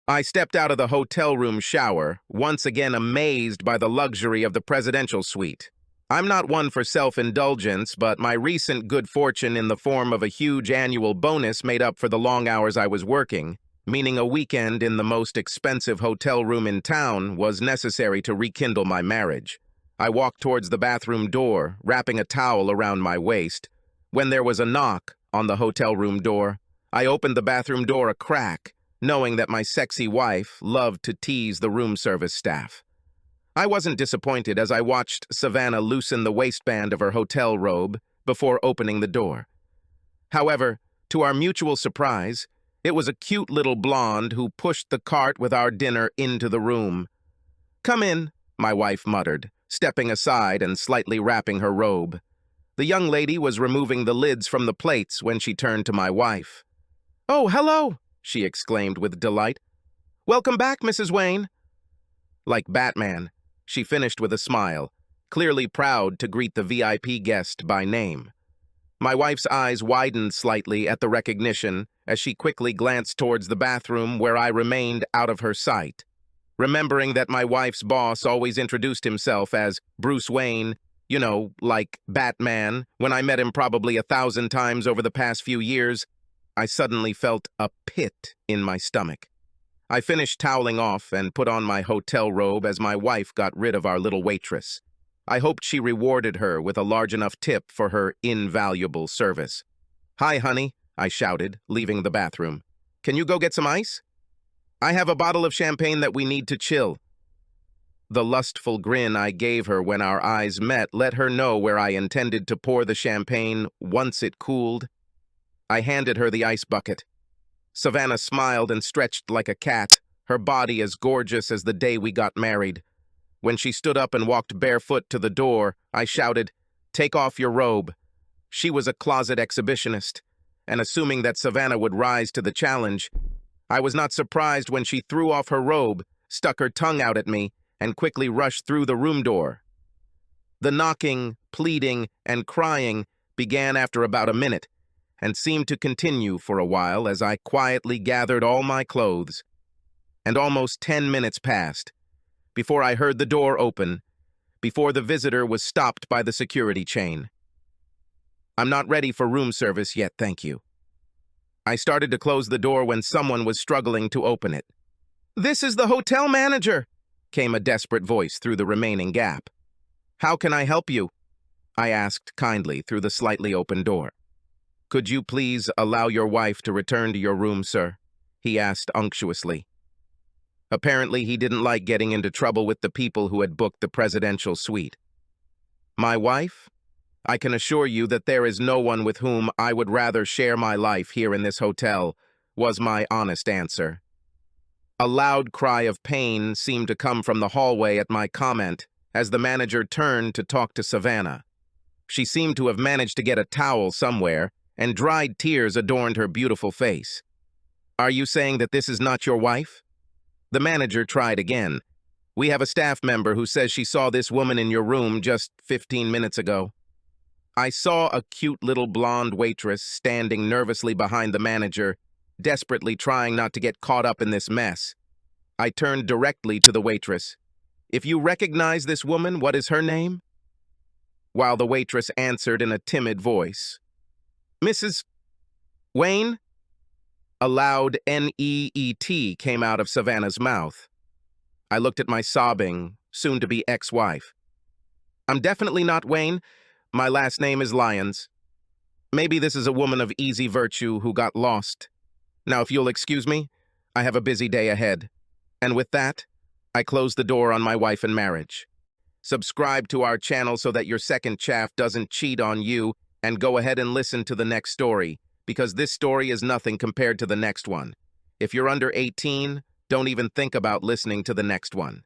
I stepped out of the hotel room shower, once again amazed by the luxury of the presidential suite. I'm not one for self-indulgence, but my recent good fortune in the form of a huge annual bonus made up for the long hours I was working, meaning a weekend in the most expensive hotel room in town, was necessary to rekindle my marriage. I walked towards the bathroom door, wrapping a towel around my waist, when there was a knock on the hotel room door. I opened the bathroom door a crack, knowing that my sexy wife loved to tease the room service staff. I wasn't disappointed as I watched Savannah loosen the waistband of her hotel robe before opening the door. However, to our mutual surprise, it was a cute little blonde who pushed the cart with our dinner into the room. "Come in," my wife muttered, stepping aside and slightly wrapping her robe. The young lady was removing the lids from the plates when she turned to my wife. "Oh, hello!" she exclaimed with delight. "Welcome back, Mrs. Wayne." Like Batman, she finished with a smile, clearly proud to greet the VIP guest by name. My wife's eyes widened slightly at the recognition as she quickly glanced towards the bathroom where I remained out of her sight. Remembering that my wife's boss always introduced himself as Bruce Wayne, like Batman, when I met him probably 1,000 times over the past few years, I suddenly felt a pit in my stomach. I finished toweling off and put on my hotel robe as my wife got rid of our little waitress. I hoped she rewarded her with a large enough tip for her invaluable service. "Hi, honey," I shouted, leaving the bathroom. "Can you go get some ice? I have a bottle of champagne that we need to chill." The lustful grin I gave her when our eyes met let her know where I intended to pour the champagne once it cooled. I handed her the ice bucket. Savannah smiled and stretched like a cat, her body as gorgeous as the day we got married. When she stood up and walked barefoot to the door, I shouted, "Take off your robe." She was a closet exhibitionist, and assuming that Savannah would rise to the challenge, I was not surprised when she threw off her robe, stuck her tongue out at me, and quickly rushed through the room door. The knocking, pleading, and crying began after about a minute, and seemed to continue for a while as I quietly gathered all my clothes. And almost 10 minutes passed before I heard the door open, before the visitor was stopped by the security chain. "I'm not ready for room service yet, thank you." I started to close the door when someone was struggling to open it. "This is the hotel manager," came a desperate voice through the remaining gap. "How can I help you?" I asked kindly through the slightly open door. "Could you please allow your wife to return to your room, sir?" he asked unctuously. Apparently, he didn't like getting into trouble with the people who had booked the presidential suite. "My wife? I can assure you that there is no one with whom I would rather share my life here in this hotel," was my honest answer. A loud cry of pain seemed to come from the hallway at my comment as the manager turned to talk to Savannah. She seemed to have managed to get a towel somewhere, and dried tears adorned her beautiful face. "Are you saying that this is not your wife?" The manager tried again. "We have a staff member who says she saw this woman in your room just 15 minutes ago." I saw a cute little blonde waitress standing nervously behind the manager, desperately trying not to get caught up in this mess. I turned directly to the waitress. "If you recognize this woman, what is her name?" While the waitress answered in a timid voice, "Mrs. Wayne?" A loud N-E-E-T came out of Savannah's mouth. I looked at my sobbing, soon-to-be ex-wife. "I'm definitely not Wayne. My last name is Lyons. Maybe this is a woman of easy virtue who got lost. Now, if you'll excuse me, I have a busy day ahead." And with that, I closed the door on my wife and marriage. Subscribe to our channel so that your second chaff doesn't cheat on you, and go ahead and listen to the next story, because this story is nothing compared to the next one. If you're under 18, don't even think about listening to the next one.